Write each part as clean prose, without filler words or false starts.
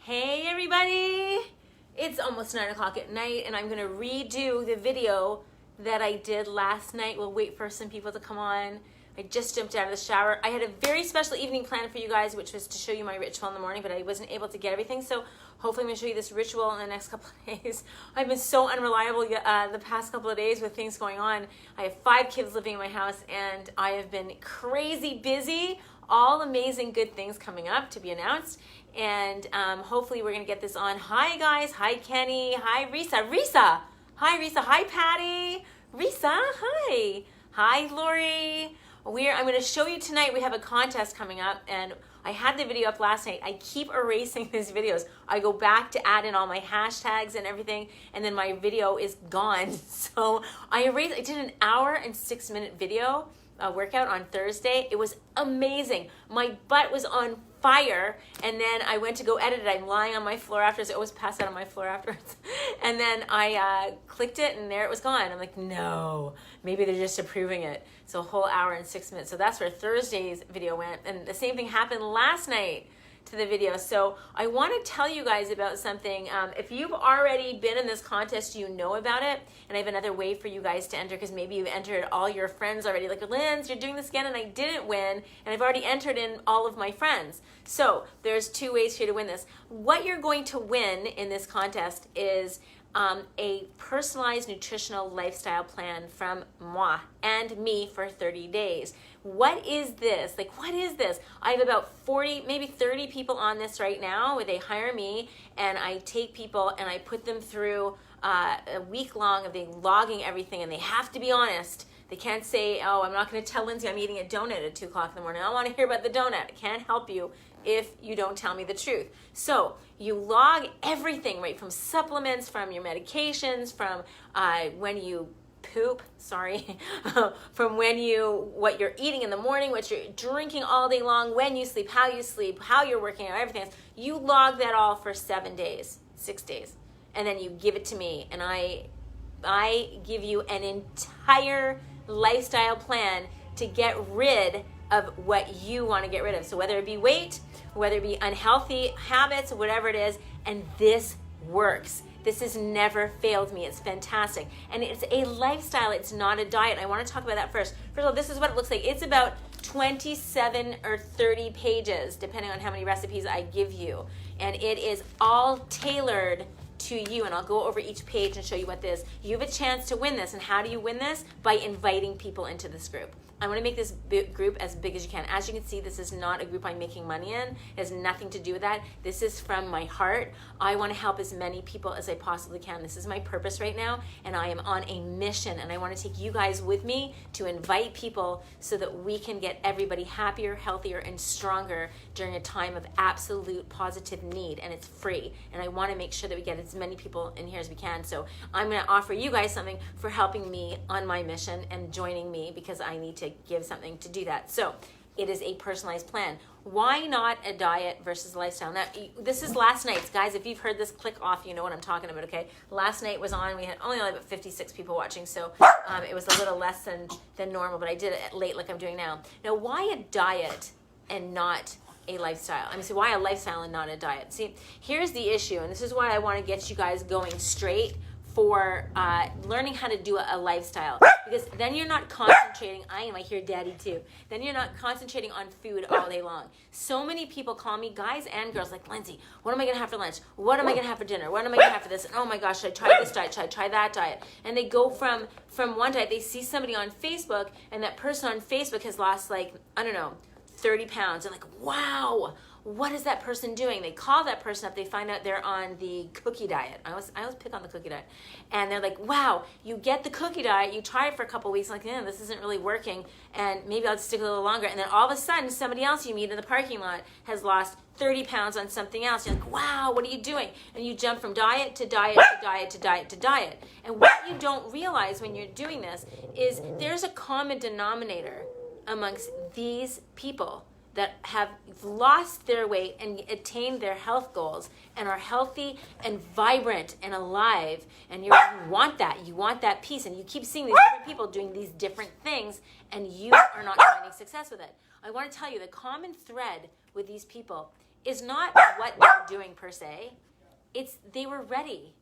Hey everybody! It's almost 9 o'clock at night and I'm gonna redo the video that I did last night. We'll wait for some people to come on. I just jumped out of the shower. I had a very special evening plan for you guys, which was to show you my ritual in the morning, but I wasn't able to get everything. So hopefully I'm gonna show you this ritual in the next couple of days. I've been so unreliable the past couple of days with things going on. I have 5 kids living in my house and I have been crazy busy. All amazing good things coming up to be announced. And hopefully we're going to get this on. Hi, guys. Hi, Kenny. Hi, Risa. Risa. Hi, Risa. Hi, Patty. Risa. Hi. Hi, Lori. I'm going to show you tonight. We have a contest coming up. And I had the video up last night. I keep erasing these videos. I go back to add in all my hashtags and everything. And then my video is gone. So I did an hour and 6-minute video workout on Thursday. It was amazing. My butt was on fire, and then I went to go edit it. I'm lying on my floor afterwards. I always pass out on my floor afterwards. And then I clicked it, and there it was gone. I'm like, no, maybe they're just approving it. So a whole hour and 6 minutes. So that's where Thursday's video went. And the same thing happened last night to the video. So I want to tell you guys about something. If you've already been in this contest, you know about it. And I have another way for you guys to enter, because maybe you've entered all your friends already. Like, Linz, you're doing this again and I didn't win. And I've already entered in all of my friends. So there's 2 ways for you to win this. What you're going to win in this contest is a personalized nutritional lifestyle plan from moi and me for 30 days. What is this? Like, what is this? I have about 40, maybe 30 people on this right now where they hire me and I take people and I put them through a week long of they logging everything, and they have to be honest. They can't say, oh, I'm not going to tell Lindsay I'm eating a donut at 2 o'clock in the morning. I don't want to hear about the donut. I can't help you if you don't tell me the truth. So you log everything, right, from supplements, from your medications, from when you poop, from what you're eating in the morning, what you're drinking all day long, when you sleep, how you're working out, everything else. You log that all for 7 days, 6 days, and then you give it to me, and I give you an entire lifestyle plan to get rid of what you want to get rid of. So whether it be weight, whether it be unhealthy habits, whatever it is, and this works. This has never failed me. It's fantastic. And it's a lifestyle. It's not a diet. I want to talk about that first. First of all, this is what it looks like. It's about 27 or 30 pages, depending on how many recipes I give you. And it is all tailored to you, and I'll go over each page and show you what this is. You have a chance to win this, and how do you win this? By inviting people into this group. I want to make this group as big as you can. As you can see, this is not a group I'm making money in. It has nothing to do with that. This is from my heart. I want to help as many people as I possibly can. This is my purpose right now, and I am on a mission, and I want to take you guys with me to invite people so that we can get everybody happier, healthier, and stronger during a time of absolute positive need, and it's free. And I want to make sure that we get as many people in here as we can. So I'm going to offer you guys something for helping me on my mission and joining me, because I need to give something to do that. So it is a personalized plan. Why not a diet versus a lifestyle? Now, this is last night's. Guys, if you've heard this, click off. You know what I'm talking about, okay? Last night was on. We had only about 56 people watching, so it was a little less than normal, but I did it late like I'm doing now. Now, why a diet and not a lifestyle? I mean, so why a lifestyle and not a diet? See, here's the issue, and this is why I want to get you guys going straight for learning how to do a lifestyle, because then you're not concentrating. I hear daddy too. Then you're not concentrating on food all day long. So many people call me, guys and girls, like, Lindsay, what am I going to have for lunch? What am I going to have for dinner? What am I going to have for this? And, oh my gosh, should I try this diet? Should I try that diet? And they go from one diet. They see somebody on Facebook, and that person on Facebook has lost, like, I don't know, 30 pounds. They're like, wow, what is that person doing? They call that person up. They find out they're on the cookie diet. I always pick on the cookie diet. And they're like, wow, you get the cookie diet. You try it for a couple weeks. Like, this isn't really working. And maybe I'll stick a little longer. And then all of a sudden, somebody else you meet in the parking lot has lost 30 pounds on something else. You're like, wow, what are you doing? And you jump from diet to diet to diet to diet to diet. And what you don't realize when you're doing this is there's a common denominator amongst these people that have lost their weight and attained their health goals and are healthy and vibrant and alive. And you want that peace. And you keep seeing these different people doing these different things, and you are not finding success with it. I want to tell you the common thread with these people is not what they're doing per se. It's they were ready.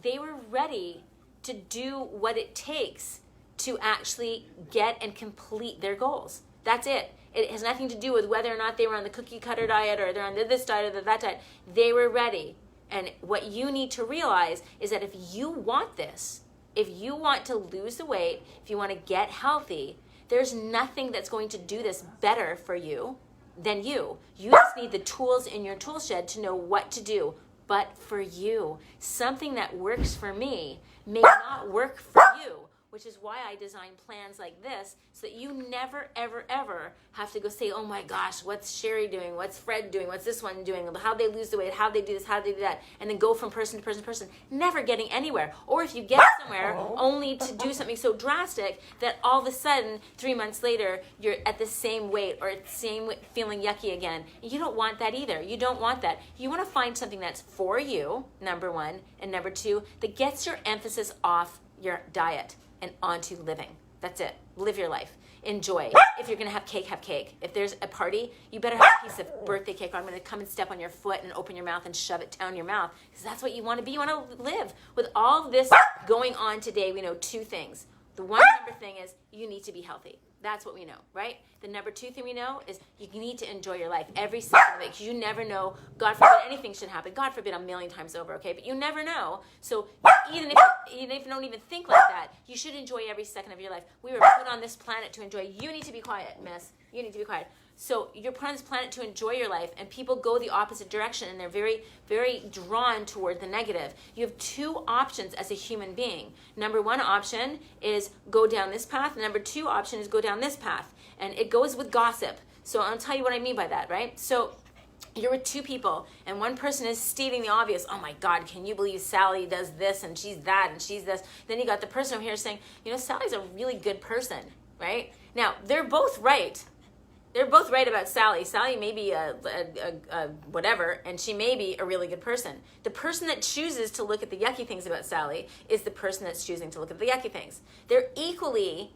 They were ready to do what it takes to actually get and complete their goals. That's it. It has nothing to do with whether or not they were on the cookie cutter diet or they're on this diet or that diet. They were ready. And what you need to realize is that if you want this, if you want to lose the weight, if you want to get healthy, there's nothing that's going to do this better for you than you. You just need the tools in your tool shed to know what to do. But for you, something that works for me may not work for you, which is why I design plans like this so that you never, ever, ever have to go say, oh my gosh, what's Sherry doing? What's Fred doing? What's this one doing? How they lose the weight? How they do this? How they do that? And then go from person to person to person, never getting anywhere. Or if you get somewhere, only to do something so drastic that all of a sudden, 3 months later, you're at the same weight or at the same feeling yucky again. You don't want that either. You don't want that. You want to find something that's for you, number one, and number two, that gets your emphasis off your diet and onto living. That's it. Live your life. Enjoy. If you're going to have cake, have cake. If there's a party, you better have a piece of birthday cake, or I'm going to come and step on your foot and open your mouth and shove it down your mouth, because that's what you want to be. You want to live. With all this going on today, we know two things. The one number thing is you need to be healthy. That's what we know, right? The number two thing we know is you need to enjoy your life every second of it, because you never know. God forbid anything should happen. God forbid a million times over, okay? But you never know. So even if you don't even think like that, you should enjoy every second of your life. We were put on this planet to enjoy. You need to be quiet, miss. You need to be quiet. So you're put on this planet to enjoy your life, and people go the opposite direction, and they're very, very drawn toward the negative. You have two options as a human being. Number one option is go down this path. Number two option is go down this path. And it goes with gossip. So I'll tell you what I mean by that, right? So you're with two people, and one person is stating the obvious. Oh my God, can you believe Sally does this, and she's that, and she's this? Then you got the person over here saying, you know, Sally's a really good person, right? Now, they're both right. They're both right about Sally. Sally may be a whatever, and she may be a really good person. The person that chooses to look at the yucky things about Sally is the person that's choosing to look at the yucky things. They're equally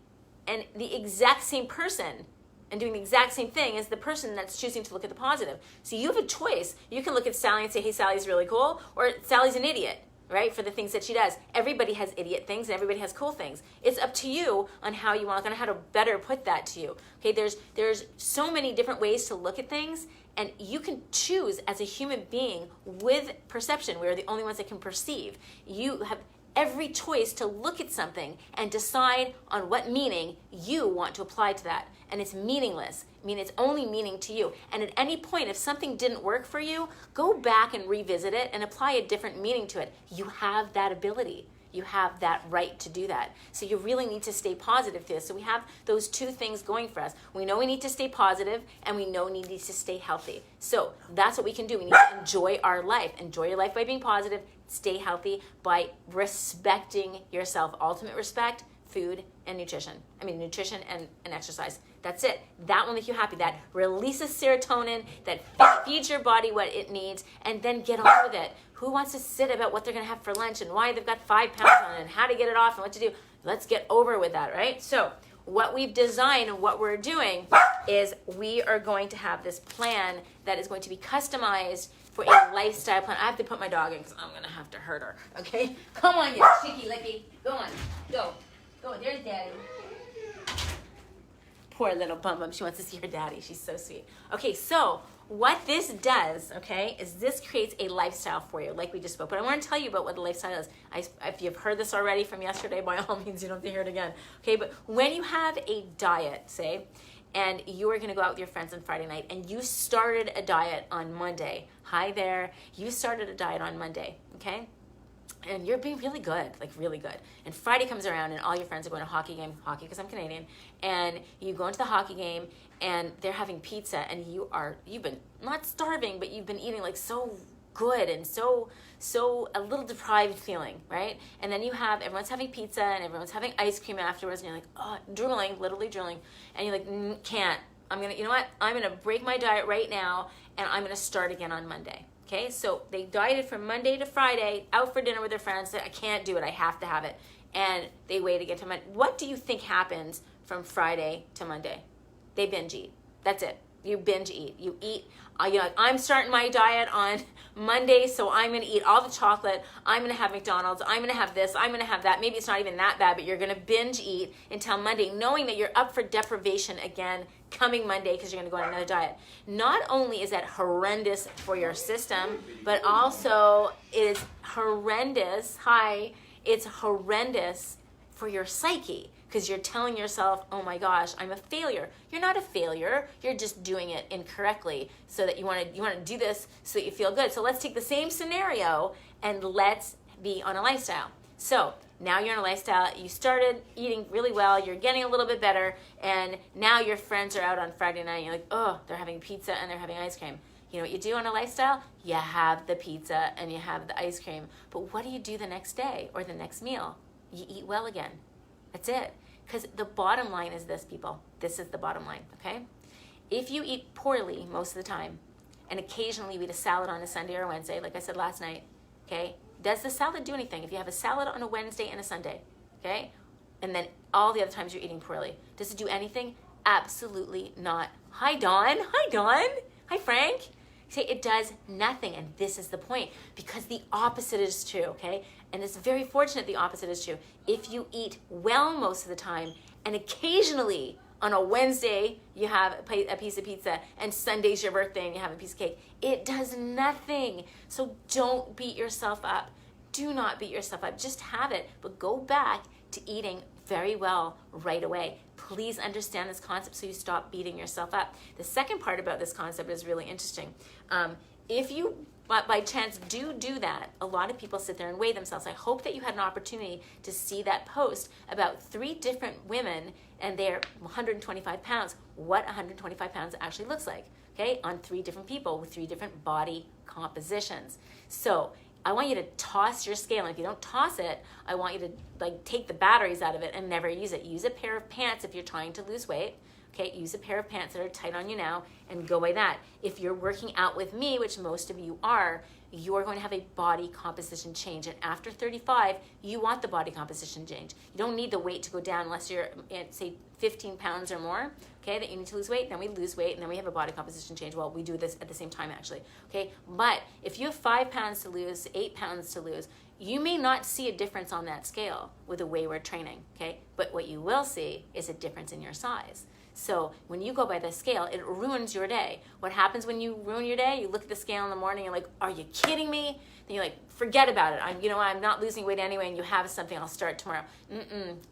and the exact same person and doing the exact same thing as the person that's choosing to look at the positive. So you have a choice. You can look at Sally and say, hey, Sally's really cool, or Sally's an idiot, right, for the things that she does. Everybody has idiot things and everybody has cool things. It's up to you on how you want, on how to better put that to you. Okay, there's so many different ways to look at things, and you can choose as a human being with perception. We're the only ones that can perceive. You have every choice to look at something and decide on what meaning you want to apply to that. And it's meaningless. I mean, it's only meaning to you. And at any point, if something didn't work for you, go back and revisit it and apply a different meaning to it. You have that ability. You have that right to do that. So you really need to stay positive to this. So we have those two things going for us. We know we need to stay positive, and we know we need to stay healthy. So that's what we can do. We need to enjoy our life. Enjoy your life by being positive. Stay healthy by respecting yourself. Ultimate respect, food and nutrition. Nutrition and exercise. That's it. That will make you happy. That releases serotonin, that feeds your body what it needs, and then get on with it. Who wants to sit about what they're going to have for lunch and why they've got 5 pounds on it and how to get it off and what to do? Let's get over with that, right? So what we've designed and what we're doing is we are going to have this plan that is going to be customized for a lifestyle plan. I have to put my dog in because I'm going to have to hurt her, okay? Come on, you cheeky licky. Go on. Go. Go. There's Daddy. Poor little bum. She wants to see her daddy. She's so sweet. Okay, so what this does, okay, is this creates a lifestyle for you, like we just spoke. But I want to tell you about what the lifestyle is. If you've heard this already from yesterday, by all means, you don't have to hear it again. Okay, but when you have a diet, say, and you are going to go out with your friends on Friday night, and you started a diet on Monday. Hi there. You started a diet on Monday, okay? And you're being really good, like really good. And Friday comes around and all your friends are going to a hockey game, hockey because I'm Canadian, and you go into the hockey game and they're having pizza, and you've been not starving, but you've been eating like so good and so a little deprived feeling, right? And then everyone's having pizza and everyone's having ice cream afterwards, and you're like, oh, drooling, literally drooling, and you're like, can't. You know what? I'm gonna break my diet right now, and I'm gonna start again on Monday. Okay, so they dieted from Monday to Friday, out for dinner with their friends, said, I can't do it, I have to have it. And they wait to get to Monday. What do you think happens from Friday to Monday? They binge eat. That's it. You binge eat. You eat, I'm starting my diet on Monday, so I'm going to eat all the chocolate. I'm going to have McDonald's. I'm going to have this. I'm going to have that. Maybe it's not even that bad, but you're going to binge eat until Monday, knowing that you're up for deprivation again coming Monday because you're going to go on another diet. Not only is that horrendous for your system, but also it is horrendous. It's horrendous for your psyche, because you're telling yourself, oh my gosh, I'm a failure. You're not a failure. You're just doing it incorrectly, so that you want to do this so that you feel good. So let's take the same scenario and let's be on a lifestyle. So now you're on a lifestyle. You started eating really well. You're getting a little bit better. And now your friends are out on Friday night. And you're like, oh, they're having pizza and they're having ice cream. You know what you do on a lifestyle? You have the pizza and you have the ice cream. But what do you do the next day or the next meal? You eat well again. That's it. Because the bottom line is this, people. This is the bottom line, okay? If you eat poorly most of the time, and occasionally you eat a salad on a Sunday or a Wednesday, like I said last night, okay? Does the salad do anything? If you have a salad on a Wednesday and a Sunday, okay? And then all the other times you're eating poorly, does it do anything? Absolutely not. Hi, Dawn. Hi, Dawn. Hi, Frank. Say it does nothing, and this is the point, because the opposite is true, okay? And it's very fortunate the opposite is true. If you eat well most of the time, and occasionally on a Wednesday you have a piece of pizza, and Sunday's your birthday and you have a piece of cake, it does nothing. So don't beat yourself up. Do not beat yourself up. Just have it, but go back to eating very well right away. Please understand this concept so you stop beating yourself up. The second part about this concept is really interesting. If you, by chance, do that, a lot of people sit there and weigh themselves. I hope that you had an opportunity to see that post about 3 different women and they're 125 pounds, what 125 pounds actually looks like, okay, on 3 different people with 3 different body compositions. So I want you to toss your scale, and if you don't toss it, I want you to take the batteries out of it and never use it. Use a pair of pants if you're trying to lose weight. Okay, use a pair of pants that are tight on you now and go by that. If you're working out with me, which most of you are going to have a body composition change. And after 35, you want the body composition change. You don't need the weight to go down unless you're at, say, 15 pounds or more, okay, that you need to lose weight. Then we lose weight, and then we have a body composition change. Well, we do this at the same time, actually, okay? But if you have 5 pounds to lose, 8 pounds to lose, you may not see a difference on that scale with the way we're training, okay? But what you will see is a difference in your size. So when you go by the scale, it ruins your day. What happens when you ruin your day? You look at the scale in the morning, you're like, are you kidding me? Then you're like, forget about it. I'm not losing weight anyway, and you have something, I'll start tomorrow.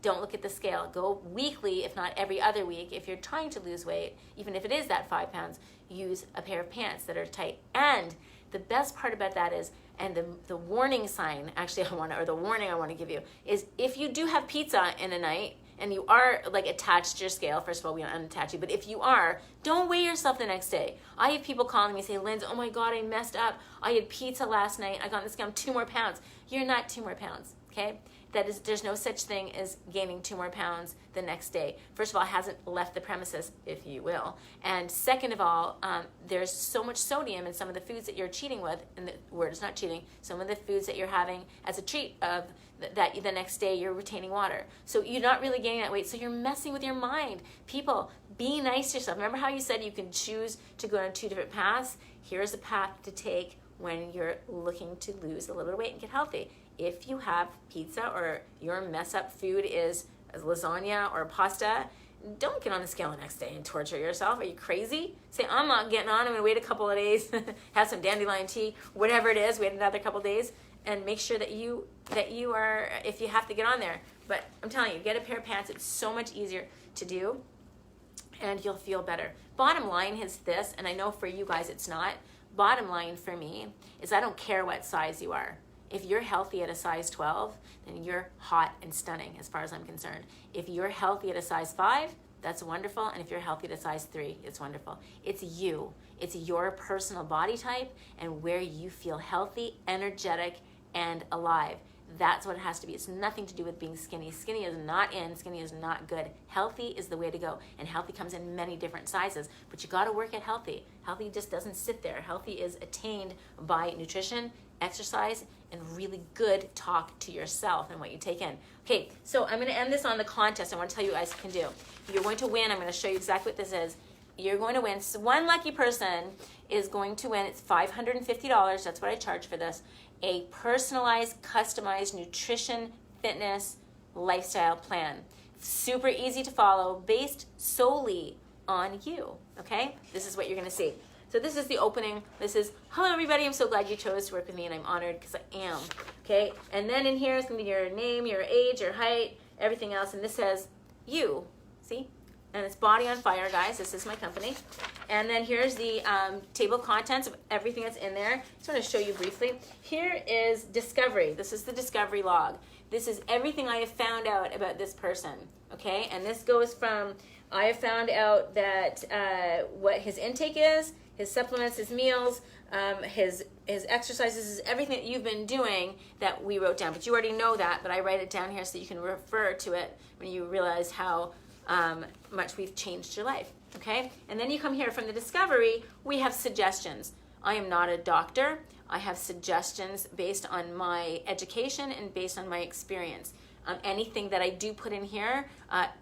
Don't look at the scale. Go weekly, if not every other week. If you're trying to lose weight, even if it is that 5 pounds, use a pair of pants that are tight. And the best part about that is, and the warning sign, actually the warning I want to give you, is if you do have pizza in a night, and you are attached to your scale, first of all, we don't unattach you, but if you are, don't weigh yourself the next day. I have people calling me saying, Linz, oh my God, I messed up. I had pizza last night. I got on the scale, I'm 2 more pounds. You're not 2 more pounds, okay? There's no such thing as gaining 2 more pounds the next day. First of all, it hasn't left the premises, if you will. And second of all, there's so much sodium in some of the foods that you're cheating with, and the word is not cheating, some of the foods that you're having as a treat of that the next day you're retaining water. So you're not really gaining that weight, so you're messing with your mind. People, be nice to yourself. Remember how you said you can choose to go on 2 different paths? Here's a path to take when you're looking to lose a little bit of weight and get healthy. If you have pizza or your mess up food is lasagna or pasta, don't get on the scale the next day and torture yourself. Are you crazy? Say, I'm not getting on. I'm going to wait a couple of days, have some dandelion tea, whatever it is, wait another couple of days, and make sure that you are, if you have to get on there. But I'm telling you, get a pair of pants. It's so much easier to do, and you'll feel better. Bottom line is this, and I know for you guys it's not. Bottom line for me is I don't care what size you are. If you're healthy at a size 12, then you're hot and stunning as far as I'm concerned. If you're healthy at a size 5, that's wonderful. And if you're healthy at a size 3, it's wonderful. It's you. It's your personal body type and where you feel healthy, energetic, and alive. That's what it has to be. It's nothing to do with being skinny. Skinny is not in. Skinny is not good. Healthy is the way to go. And healthy comes in many different sizes. But you got to work at healthy. Healthy just doesn't sit there. Healthy is attained by nutrition, exercise, and really good talk to yourself and what you take in. Okay, so I'm going to end this on the contest. I want to tell you guys can do. You're going to win. I'm going to show you exactly what this is. you're going to win. So one lucky person is going to win. It's $550. That's what I charge for this. A personalized, customized nutrition, fitness, lifestyle plan. Super easy to follow, based solely on you, okay? This is what you're gonna see. So this is the opening. This is, hello everybody, I'm so glad you chose to work with me, and I'm honored because I am, okay? And then in here is gonna be your name, your age, your height, everything else, and this says you, see? And it's Body on Fire, guys. This is my company. And then here's the table of contents of everything that's in there. Just want to show you briefly. Here is discovery. This is the discovery log. This is everything I have found out about this person, okay? And this goes from, I have found out that what his intake is, his supplements, his meals, his exercises, is everything that you've been doing that we wrote down. But you already know that, but I write it down here so you can refer to it when you realize how much we've changed your life, okay? And then you come here from the discovery, we have suggestions. I am not a doctor. I have suggestions based on my education and based on my experience. Anything that I do put in here,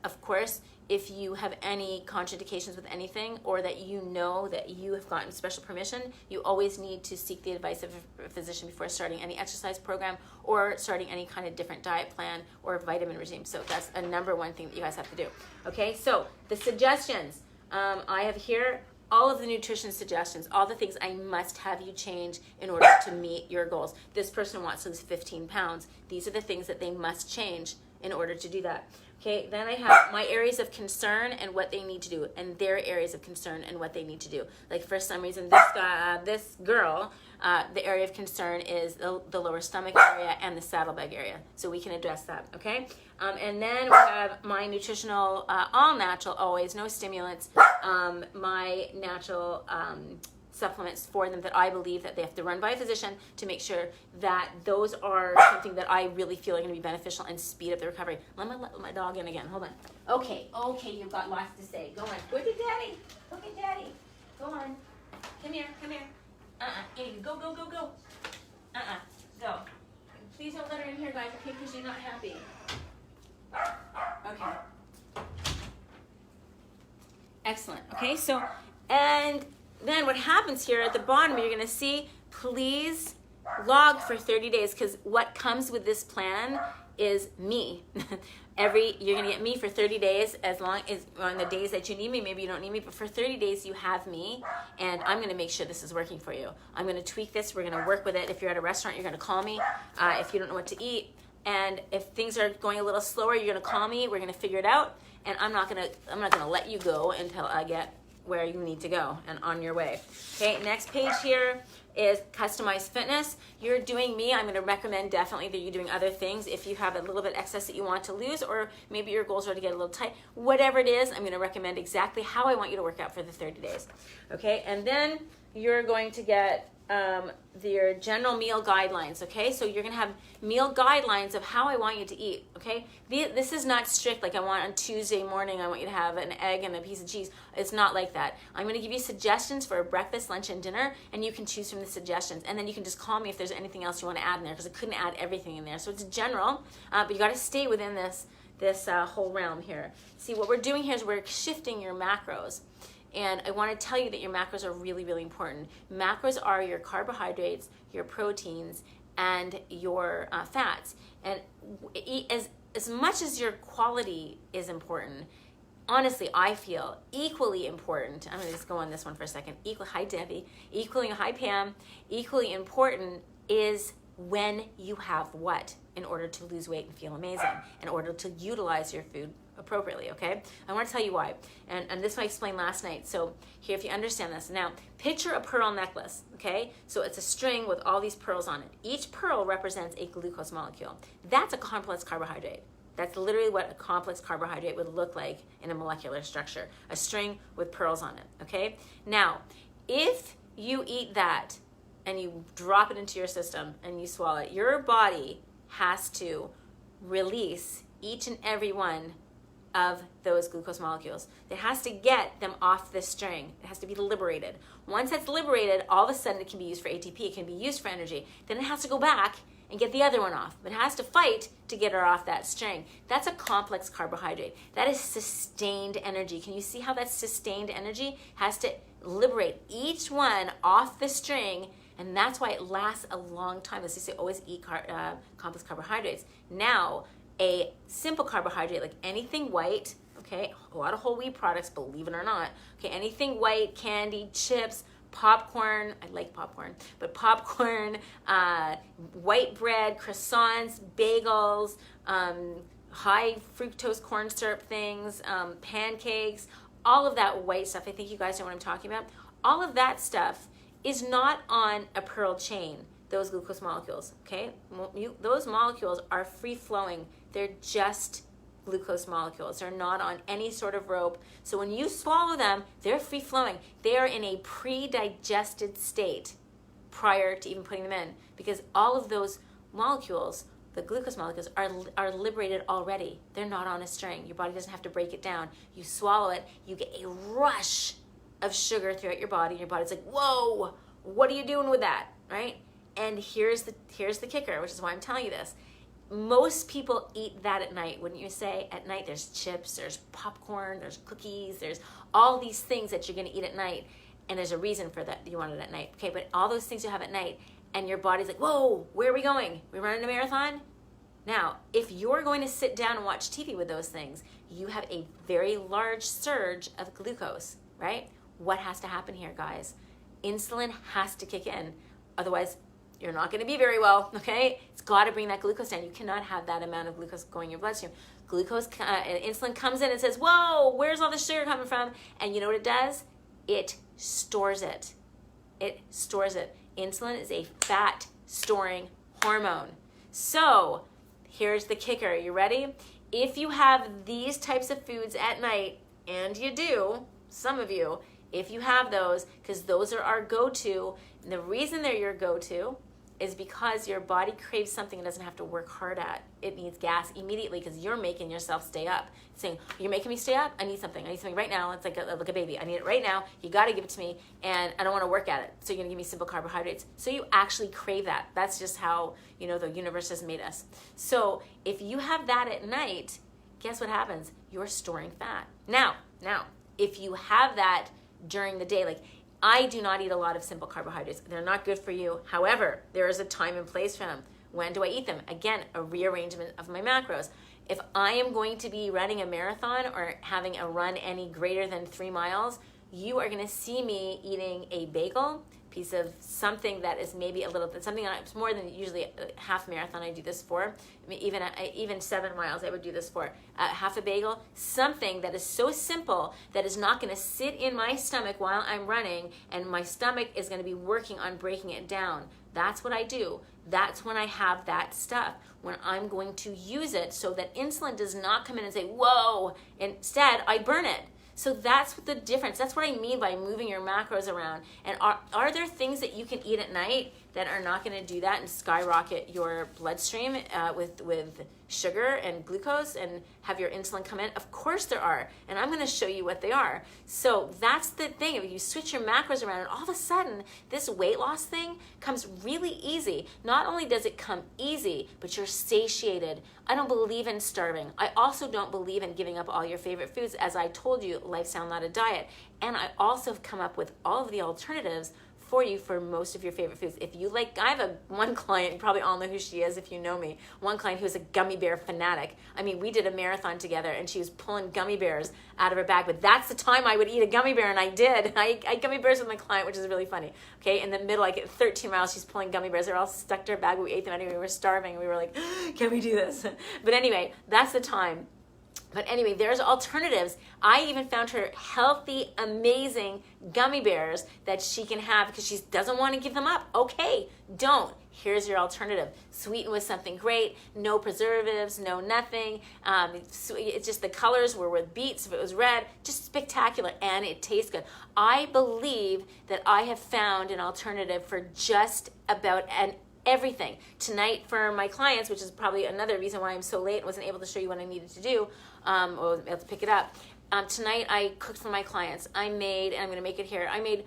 of course, if you have any contraindications with anything, or that you know that you have gotten special permission, you always need to seek the advice of a physician before starting any exercise program or starting any kind of different diet plan or vitamin regime. So that's a number one thing that you guys have to do. Okay, so the suggestions. I have here all of the nutrition suggestions, all the things I must have you change in order to meet your goals. This person wants to lose 15 pounds. These are the things that they must change in order to do that. Okay, then I have my areas of concern and what they need to do, and their areas of concern and what they need to do. Like for some reason, this guy, this girl, the area of concern is the lower stomach area and the saddlebag area. So we can address that, okay? And then we have my nutritional, all natural, always, no stimulants, my natural supplements for them that I believe that they have to run by a physician to make sure that those are something that I really feel are going to be beneficial and speed up the recovery. Let my dog in again. Hold on. Okay, you've got lots to say. Go on. Look at Daddy. Look at Daddy. Go on. Come here. Amy, go. Go. Please don't let her in here, guys, okay, because she's not happy. Okay. Excellent. Okay, so, and then what happens here at the bottom, you're going to see, please log for 30 days, because what comes with this plan is me. You're going to get me for 30 days, as long as on the days that you need me. Maybe you don't need me, but for 30 days you have me, and I'm going to make sure this is working for you. I'm going to tweak this. We're going to work with it. If you're at a restaurant, you're going to call me. If you don't know what to eat, and if things are going a little slower, you're going to call me. We're going to figure it out, and I'm not going to let you go until I get where you need to go and on your way. Okay, next page here is customized fitness. You're doing me. I'm going to recommend definitely that you're doing other things if you have a little bit excess that you want to lose, or maybe your goals are to get a little tight. Whatever it is, I'm going to recommend exactly how I want you to work out for the 30 days. Okay, and then you're going to get your general meal guidelines, okay? So you're going to have meal guidelines of how I want you to eat, okay? This is not strict, like I want on Tuesday morning, I want you to have an egg and a piece of cheese. It's not like that. I'm going to give you suggestions for breakfast, lunch, and dinner, and you can choose from the suggestions. And then you can just call me if there's anything else you want to add in there, because I couldn't add everything in there. So it's general, but you got to stay within this whole realm here. See, what we're doing here is we're shifting your macros. And I want to tell you that your macros are really, really important. Macros are your carbohydrates, your proteins, and your fats. And as much as your quality is important, honestly, I feel equally important. I'm going to just go on this one for a second. Hi, Debbie. Hi, Pam. Equally important is when you have what in order to lose weight and feel amazing, in order to utilize your food appropriately, okay? I want to tell you why. And this I explained last night. So here, if you understand this. Now, picture a pearl necklace, okay? So it's a string with all these pearls on it. Each pearl represents a glucose molecule. That's a complex carbohydrate. That's literally what a complex carbohydrate would look like in a molecular structure. A string with pearls on it, okay? Now, if you eat that and you drop it into your system and you swallow it, your body has to release each and every one of those glucose molecules. It has to get them off this string. It has to be liberated. Once it's liberated, all of a sudden it can be used for ATP, it can be used for energy. Then it has to go back and get the other one off, but it has to fight to get her off that string. That's a complex carbohydrate. That is sustained energy. Can you see how that sustained energy has to liberate each one off the string? And that's why it lasts a long time. Let's just say always eat complex carbohydrates. Now, a simple carbohydrate, like anything white, okay, a lot of whole wheat products, believe it or not, okay, anything white, candy, chips, popcorn, I like popcorn, but popcorn, white bread, croissants, bagels, high fructose corn syrup things, pancakes, all of that white stuff. I think you guys know what I'm talking about. All of that stuff is not on a pearl chain, those glucose molecules, okay? Those molecules are free-flowing. They're just glucose molecules. They're not on any sort of rope. So when you swallow them, they're free-flowing. They are in a pre-digested state prior to even putting them in, because all of those molecules, the glucose molecules, are liberated already. They're not on a string. Your body doesn't have to break it down. You swallow it, you get a rush of sugar throughout your body. Your body's like, whoa, what are you doing with that, right? And here's the kicker, which is why I'm telling you this. Most people eat that at night. Wouldn't you say? At night there's chips, there's popcorn, there's cookies, there's all these things that you're going to eat at night, and there's a reason for that you want it at night. Okay, but all those things you have at night, and your body's like, whoa, where are we going? We running a marathon? Now, if you're going to sit down and watch TV with those things, you have a very large surge of glucose, right? What has to happen here, guys? Insulin has to kick in. Otherwise, you're not going to be very well, okay? It's got to bring that glucose down. You cannot have that amount of glucose going in your bloodstream. Insulin comes in and says, whoa, where's all the sugar coming from? And you know what it does? It stores it. It stores it. Insulin is a fat-storing hormone. So here's the kicker. You ready? If you have these types of foods at night, and you do, some of you, if you have those, because those are our go-to, and the reason they're your go-to is because your body craves something it doesn't have to work hard at. It needs gas immediately because you're making yourself stay up. It's saying, you're making me stay up? I need something. I need something right now. It's like a baby. I need it right now. You got to give it to me, and I don't want to work at it. So you're going to give me simple carbohydrates. So you actually crave that. That's just how, the universe has made us. So if you have that at night, guess what happens? You're storing fat. Now, if you have that during the day, like I do not eat a lot of simple carbohydrates. They're not good for you. However, there is a time and place for them. When do I eat them? Again, a rearrangement of my macros. If I am going to be running a marathon or having a run any greater than 3 miles, you are going to see me eating a bagel, piece of something that is maybe a little bit, something it's more than usually a half marathon I do this for. I mean, even 7 miles I would do this for. Half a bagel, something that is so simple that is not going to sit in my stomach while I'm running, and my stomach is going to be working on breaking it down. That's what I do. That's when I have that stuff, when I'm going to use it so that insulin does not come in and say, whoa, instead I burn it. So that's the difference. That's what I mean by moving your macros around. And are there things that you can eat at night that are not going to do that and skyrocket your bloodstream with sugar and glucose and have your insulin come in? Of course there are. And I'm going to show you what they are. So that's the thing. If you switch your macros around, and all of a sudden this weight loss thing comes really easy. Not only does it come easy, but you're satiated. I don't believe in starving. I also don't believe in giving up all your favorite foods. As I told you, lifestyle, not a diet. And I also have come up with all of the alternatives for you for most of your favorite foods. If you like, I have one client, you probably all know who she is if you know me, one client who's a gummy bear fanatic. I mean, we did a marathon together and she was pulling gummy bears out of her bag, but that's the time I would eat a gummy bear, and I did. I ate gummy bears with my client, which is really funny. Okay, in the middle, like at 13 miles, she's pulling gummy bears. They're all stuck to her bag. We ate them anyway. We were starving. We were like, can we do this? But anyway, that's the time. But anyway, there's alternatives. I even found her healthy, amazing gummy bears that she can have because she doesn't want to give them up. Okay, don't. Here's your alternative. Sweeten with something great. No preservatives, no nothing. It's just the colors were with beets. If it was red, just spectacular. And it tastes good. I believe that I have found an alternative for just about everything. Tonight for my clients, which is probably another reason why I'm so late and wasn't able to show you what I needed to do, or was able to pick it up. Tonight I cooked for my clients. I'm going to make it here, I made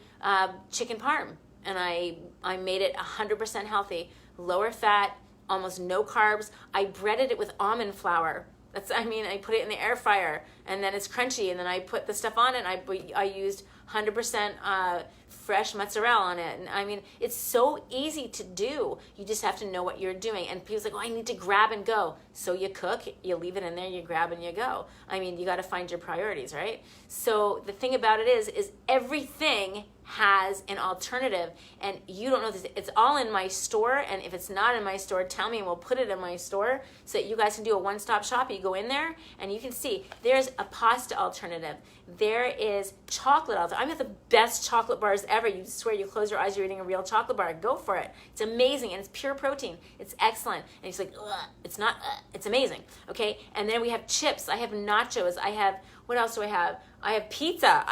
chicken parm, and I made it 100% healthy, lower fat, almost no carbs. I breaded it with almond flour. I put it in the air fryer, and then it's crunchy, and then I put the stuff on it, and I used 100% fresh mozzarella on it. And I mean, it's so easy to do. You just have to know what you're doing. And people's like, oh, I need to grab and go. So you cook, you leave it in there, you grab and you go. I mean, you got to find your priorities, right? So the thing about it is everything has an alternative, and you don't know this. It's all in my store, and if it's not in my store, tell me and we'll put it in my store so that you guys can do a one-stop shop. You go in there and you can see there's a pasta alternative. There is chocolate alternative. I've got the best chocolate bars ever. You swear you close your eyes, you're eating a real chocolate bar. Go for it. It's amazing, and it's pure protein. It's excellent. And it's like, ugh, it's not, it's amazing. Okay, and then we have chips. I have nachos. I have, what else do I have? I have pizza.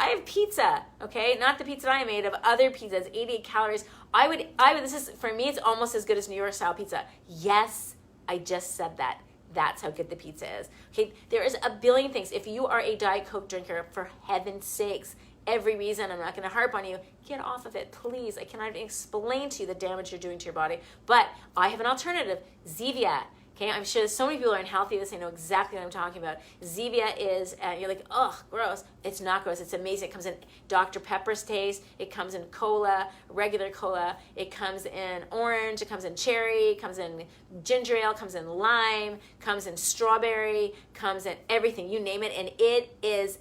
Okay? Not the pizza I made, of other pizzas, 88 calories. I would, this is, for me, it's almost as good as New York style pizza. Yes, I just said that. That's how good the pizza is. Okay? There is a billion things. If you are a Diet Coke drinker, for heaven's sakes, every reason, I'm not going to harp on you, get off of it, please. I cannot even explain to you the damage you're doing to your body. But I have an alternative, Zevia. Okay, I'm sure so many people are unhealthy this, they know exactly what I'm talking about. Zevia is, you're like, ugh, gross. It's not gross. It's amazing. It comes in Dr. Pepper's taste. It comes in cola, regular cola. It comes in orange. It comes in cherry. It comes in ginger ale. It comes in lime. Comes in strawberry. Comes in everything. You name it, and it is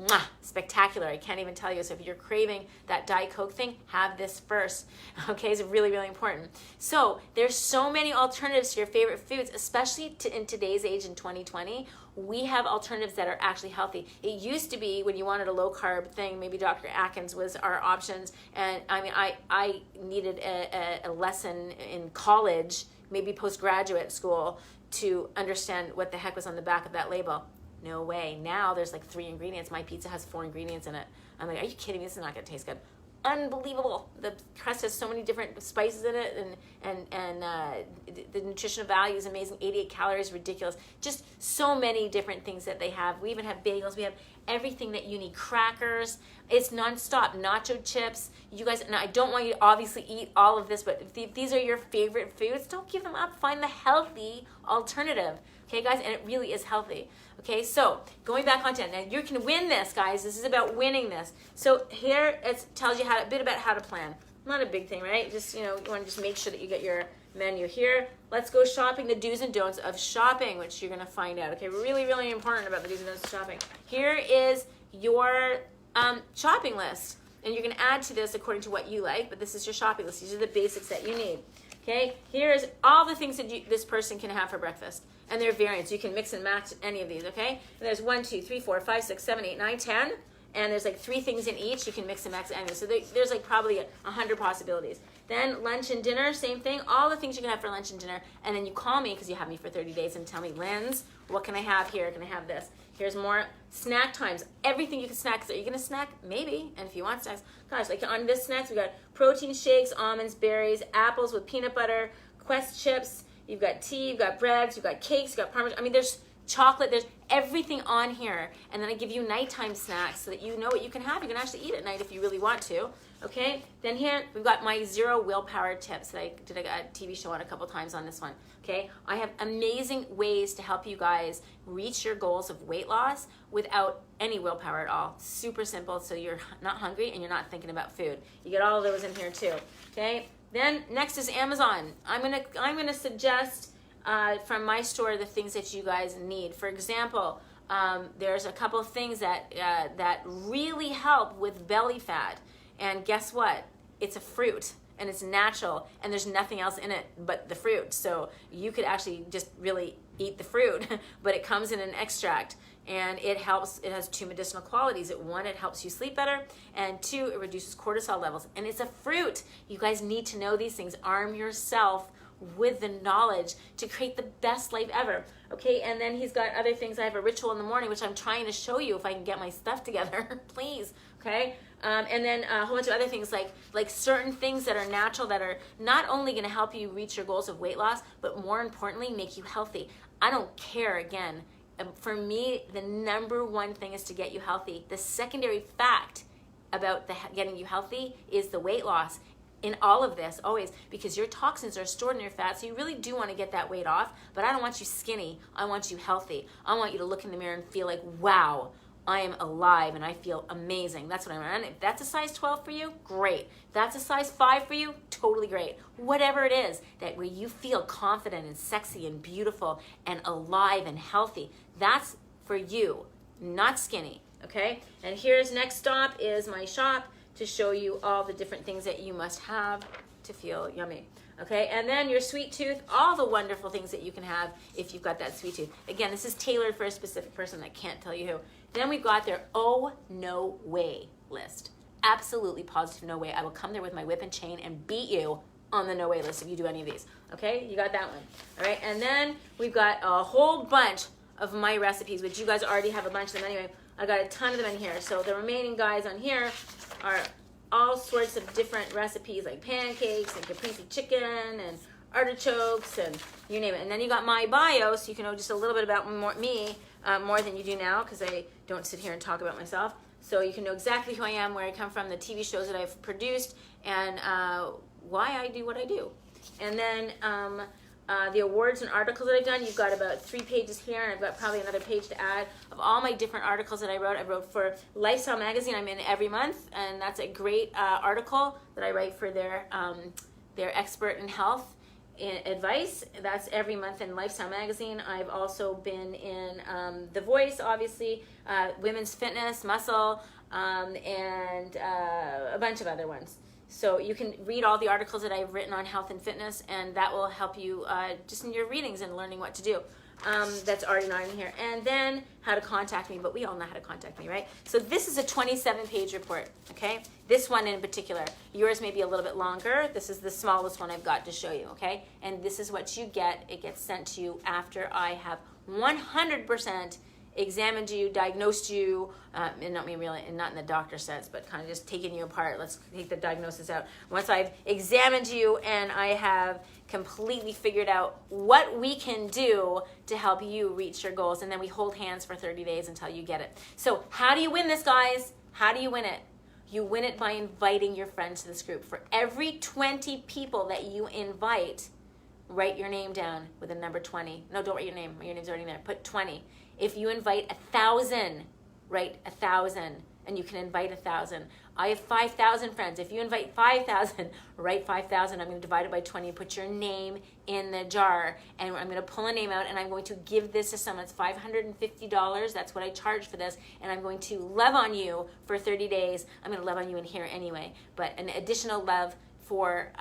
mwah, spectacular. I can't even tell you. So if you're craving that Diet Coke thing, have this first. Okay, it's really, really important. So there's so many alternatives to your favorite foods, especially in today's age in 2020. We have alternatives that are actually healthy. It used to be when you wanted a low carb thing, maybe Dr. Atkins was our options. And I mean, I needed a lesson in college, maybe postgraduate school, to understand what the heck was on the back of that label. No way. Now there's like 3 ingredients. My pizza has 4 ingredients in it. I'm like, are you kidding me? This is not going to taste good. Unbelievable. The crust has so many different spices in it, and the nutritional value is amazing. 88 calories, ridiculous. Just so many different things that they have. We even have bagels. We have everything that you need. Crackers. It's nonstop. Nacho chips. You guys, and I don't want you to obviously eat all of this, but if these are your favorite foods, don't give them up. Find the healthy alternative. Okay, guys, and it really is healthy. Okay, so going back on to it. Now, you can win this, guys. This is about winning this. So here it tells you a bit about how to plan. Not a big thing, right? Just, you want to just make sure that you get your menu here. Let's go shopping, the do's and don'ts of shopping, which you're going to find out. Okay, really, really important about the do's and don'ts of shopping. Here is your shopping list. And you're going to add to this according to what you like, but this is your shopping list. These are the basics that you need. Okay, here's all the things that this person can have for breakfast. And their variants. You can mix and match any of these, okay? And there's 1, 2, 3, 4, 5, 6, 7, 8, 9, 10. And there's like 3 things in each. You can mix and match any. So there's like probably 100 possibilities. Then lunch and dinner, same thing. All the things you can have for lunch and dinner. And then you call me, because you have me for 30 days, and tell me, Linz, what can I have here? Can I have this? Here's more snack times. Everything you can snack. So are you going to snack? Maybe. And if you want snacks, gosh, like on this snacks, we got protein shakes, almonds, berries, apples with peanut butter, Quest chips. You've got tea, you've got breads, you've got cakes, you've got parmesan. I mean, there's chocolate, there's everything on here. And then I give you nighttime snacks so that you know what you can have. You can actually eat at night if you really want to. Okay? Then here, we've got my 0 willpower tips that I did a TV show on a couple times on this one. Okay? I have amazing ways to help you guys reach your goals of weight loss without any willpower at all. Super simple, so you're not hungry and you're not thinking about food. You get all of those in here too. Okay? Then next is Amazon. I'm gonna suggest from my store the things that you guys need. For example, there's a couple of things that really help with belly fat. And guess what? It's a fruit, and it's natural, and there's nothing else in it but the fruit. So you could actually just really eat the fruit, but it comes in an extract. And it helps, it has 2 medicinal qualities. 1, it helps you sleep better, and 2, it reduces cortisol levels. And it's a fruit. You guys need to know these things. Arm yourself with the knowledge to create the best life ever. Okay, and then he's got other things. I have a ritual in the morning, which I'm trying to show you if I can get my stuff together, please, okay? And then a whole bunch of other things like certain things that are natural that are not only gonna help you reach your goals of weight loss, but more importantly, make you healthy. I don't care, again, for me, the number one thing is to get you healthy. The secondary fact about getting you healthy is the weight loss. in all of this, always, because your toxins are stored in your fat, so you really do want to get that weight off, but I don't want you skinny. I want you healthy. I want you to look in the mirror and feel like, wow, I am alive and I feel amazing. That's what I want. And if that's a size 12 for you, great. If that's a size 5 for you, totally great. Whatever it is, that where you feel confident and sexy and beautiful and alive and healthy, that's for you, not skinny, okay? And here's next stop is my shop, to show you all the different things that you must have to feel yummy. Okay, and then your sweet tooth, all the wonderful things that you can have if you've got that sweet tooth. Again, this is tailored for a specific person. I can't tell you who. Then we've got their oh no way list. Absolutely positive no way. I will come there with my whip and chain and beat you on the no way list if you do any of these. Okay, you got that one. All right, and then we've got a whole bunch of my recipes, which you guys already have a bunch of them anyway. I got a ton of them in here. So the remaining guys on here are all sorts of different recipes, like pancakes and caprese chicken and artichokes and you name it. And then you got my bio, so you can know just a little bit about me, more than you do now, because I don't sit here and talk about myself. So you can know exactly who I am, where I come from, the TV shows that I've produced, and why I do what I do. And then the awards and articles that I've done, you've got about 3 pages here, and I've got probably another page to add of all my different articles that I wrote. I wrote for Lifestyle Magazine. I'm in every month, and that's a great article that I write for their expert in health advice. That's every month in Lifestyle Magazine. I've also been in The Voice, obviously, Women's Fitness, Muscle, and a bunch of other ones. So you can read all the articles that I've written on health and fitness, and that will help you just in your readings and learning what to do. That's already not in here. And then how to contact me, but we all know how to contact me, right? So this is a 27-page report, okay? This one in particular. Yours may be a little bit longer. This is the smallest one I've got to show you, okay? And this is what you get. It gets sent to you after I have 100% examined you, diagnosed you, and not me really, and not in the doctor sense, but kind of just taking you apart. Let's take the diagnosis out. Once I've examined you and I have completely figured out what we can do to help you reach your goals, and then we hold hands for 30 days until you get it. So how do you win this, guys? How do you win it? You win it by inviting your friends to this group. For every 20 people that you invite, write your name down with a number 20. No, don't write your name. Your name's already there. Put 20. If you invite 1,000, write 1,000, and you can invite 1,000. I have 5,000 friends. If you invite 5,000, write 5,000. I'm going to divide it by 20 and put your name in the jar, and I'm going to pull a name out, and I'm going to give this to someone. It's $550. That's what I charge for this, and I'm going to love on you for 30 days. I'm going to love on you in here anyway, but an additional love for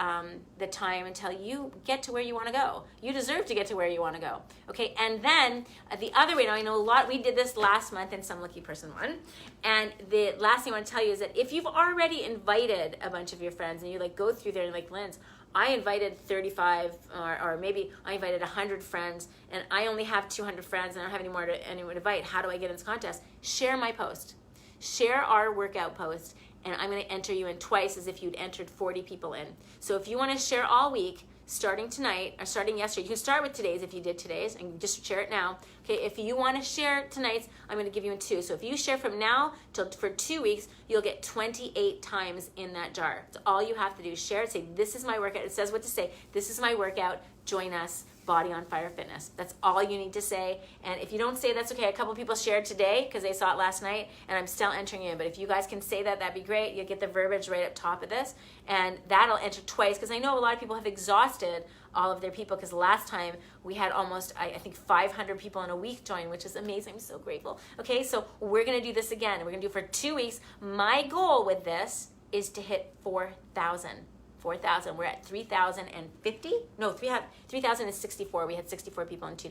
the time until you get to where you want to go. You deserve to get to where you want to go. Okay, and then the other way, now I know a lot, we did this last month in Some Lucky Person won, and the last thing I want to tell you is that if you've already invited a bunch of your friends and you like go through there and like, Linz, I invited 35 or maybe I invited 100 friends and I only have 200 friends and I don't have any more to anyone to invite. How do I get in this contest? Share my post. Share our workout post, and I'm going to enter you in twice as if you'd entered 40 people in. So if you want to share all week, starting tonight or starting yesterday, you can start with today's if you did today's and just share it now. Okay, if you want to share tonight's, I'm going to give you in 2. So if you share from now till for 2 weeks, you'll get 28 times in that jar. So all you have to do is share it, say, this is my workout. It says what to say. This is my workout. Join us. Body on Fire Fitness. That's all you need to say. And if you don't say, that's okay. A couple people shared today because they saw it last night, and I'm still entering you in. But if you guys can say that, that'd be great. You'll get the verbiage right up top of this, and that'll enter twice, because I know a lot of people have exhausted all of their people, because last time we had almost, I think, 500 people in a week join, which is amazing. I'm so grateful. Okay, so we're going to do this again. We're going to do it for 2 weeks. My goal with this is to hit 4,000. 4,000. We're at 3,050. No, 3,064. We had 64 people in 3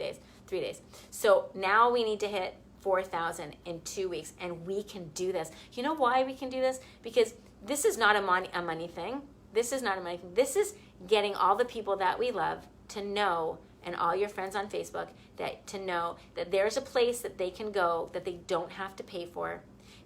days. So now we need to hit 4,000 in 2 weeks, and we can do this. You know why we can do this? Because this is not a money thing. This is not a money thing. This is getting all the people that we love to know, and all your friends on Facebook, that to know that there's a place that they can go that they don't have to pay for,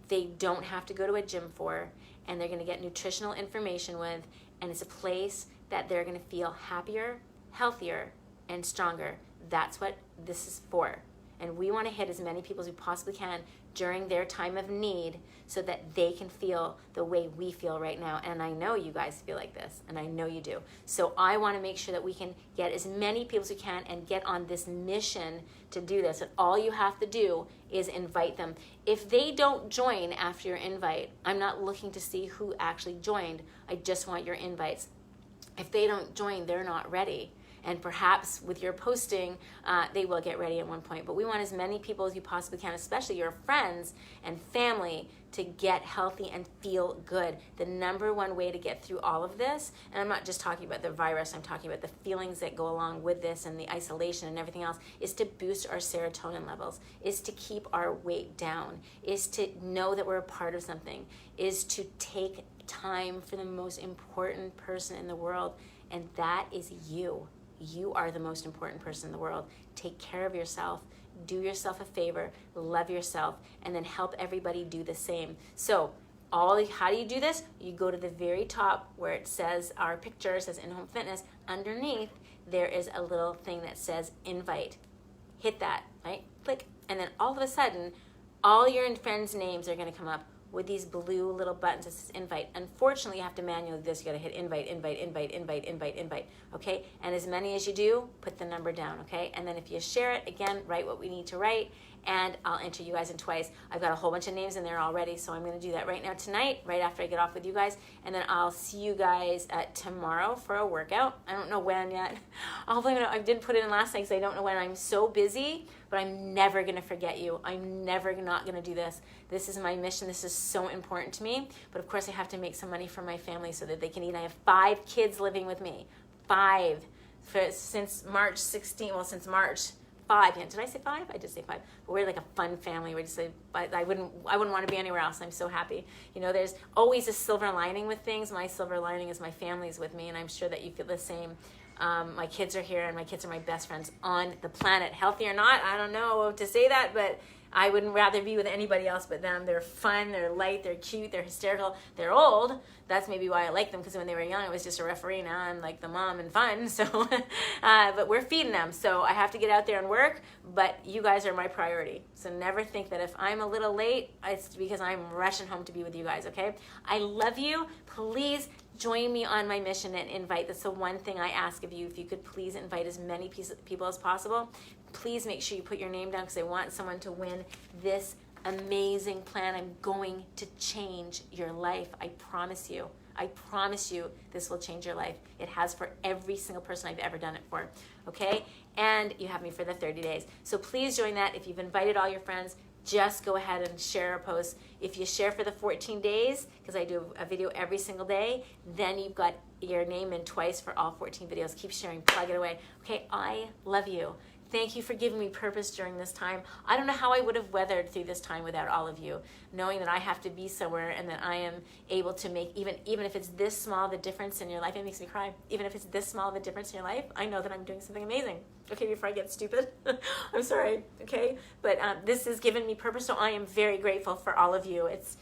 they don't have to go to a gym for, and they're going to get nutritional information with. And it's a place that they're going to feel happier, healthier, and stronger. That's what this is for. And we want to hit as many people as we possibly can during their time of need so that they can feel the way we feel right now. And I know you guys feel like this, and I know you do. So I want to make sure that we can get as many people as we can and get on this mission to do this. And all you have to do is invite them. If they don't join after your invite, I'm not looking to see who actually joined. I just want your invites. If they don't join, they're not ready. And perhaps with your posting, they will get ready at one point. But we want as many people as you possibly can, especially your friends and family, to get healthy and feel good. The number one way to get through all of this, and I'm not just talking about the virus, I'm talking about the feelings that go along with this and the isolation and everything else, is to boost our serotonin levels, is to keep our weight down, is to know that we're a part of something, is to take time for the most important person in the world, and that is you. You are the most important person in the world. Take care of yourself. Do yourself a favor. Love yourself. And then help everybody do the same. So how do you do this? You go to the very top where it says our picture, says In-Home Fitness. Underneath, there is a little thing that says invite. Hit that, right? Click. And then all of a sudden, all your friends' names are going to come up with these blue little buttons that says invite. Unfortunately, you have to manually do this. You got to hit invite, invite, invite, invite, invite, invite, okay? And as many as you do, put the number down, okay? And then if you share it, again, write what we need to write, and I'll enter you guys in twice. I've got a whole bunch of names in there already, so I'm going to do that right now tonight, right after I get off with you guys, and then I'll see you guys tomorrow for a workout. I don't know when yet. I didn't put it in last night because I don't know when. I'm so busy, but I'm never going to forget you. I'm never not going to do this. This is my mission. This is so important to me, but of course I have to make some money for my family so that they can eat. I have 5 kids living with me. 5. Since March 16th, well, since March 5. Yeah, did I say 5? I did say 5. But we're like a fun family. We just say, I wouldn't want to be anywhere else. I'm so happy. You know, there's always a silver lining with things. My silver lining is my family's with me, and I'm sure that you feel the same. My kids are here, and my kids are my best friends on the planet. Healthy or not, I don't know to say that, but I wouldn't rather be with anybody else but them. They're fun, they're light, they're cute, they're hysterical, they're old. That's maybe why I like them, because when they were young, I was just a referee. Now I'm like the mom and fun. So, but we're feeding them. So I have to get out there and work, but you guys are my priority. So never think that if I'm a little late, it's because I'm rushing home to be with you guys, okay? I love you. Please join me on my mission and invite. That's the one thing I ask of you. If you could please invite as many people as possible. Please make sure you put your name down, because I want someone to win this amazing plan. I'm going to change your life. I promise you. I promise you this will change your life. It has for every single person I've ever done it for, okay? And you have me for the 30 days. So please join that. If you've invited all your friends, just go ahead and share a post. If you share for the 14 days, because I do a video every single day, then you've got your name in twice for all 14 videos. Keep sharing, plug it away. Okay, I love you. Thank you for giving me purpose during this time. I don't know how I would have weathered through this time without all of you, knowing that I have to be somewhere and that I am able to make, even if it's this small of a difference in your life. It makes me cry. Even if it's this small of a difference in your life, I know that I'm doing something amazing. Okay, before I get stupid. I'm sorry, okay? But this has given me purpose, so I am very grateful for all of you. It's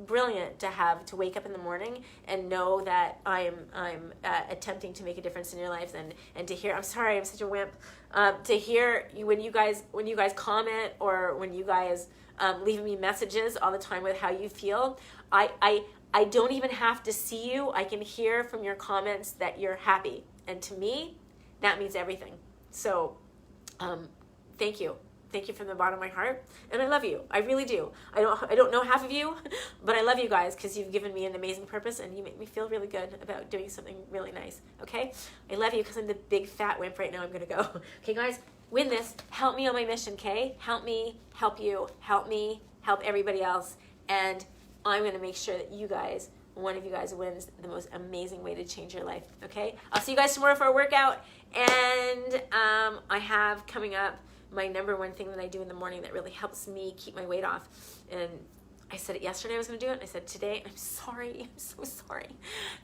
brilliant to wake up in the morning and know that I'm attempting to make a difference in your lives, and to hear, I'm sorry, I'm such a wimp, to hear when you guys comment, or when you guys leave me messages all the time with how you feel. I don't even have to see you. I can hear from your comments that you're happy, and to me that means everything. So thank you. Thank you from the bottom of my heart, and I love you. I really do. I don't know half of you, but I love you guys, because you've given me an amazing purpose, and you make me feel really good about doing something really nice, okay? I love you, because I'm the big fat wimp right now. I'm going to go. Okay, guys, win this. Help me on my mission, okay? Help me, help you, help me, help everybody else, and I'm going to make sure that one of you guys wins the most amazing way to change your life, okay? I'll see you guys tomorrow for a workout, and I have coming up my number one thing that I do in the morning that really helps me keep my weight off. And I said it yesterday I was going to do it, and I said today, I'm sorry, I'm so sorry.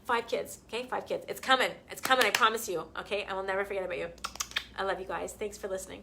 5 kids, okay? 5 kids. It's coming, I promise you, okay? I will never forget about you. I love you guys. Thanks for listening.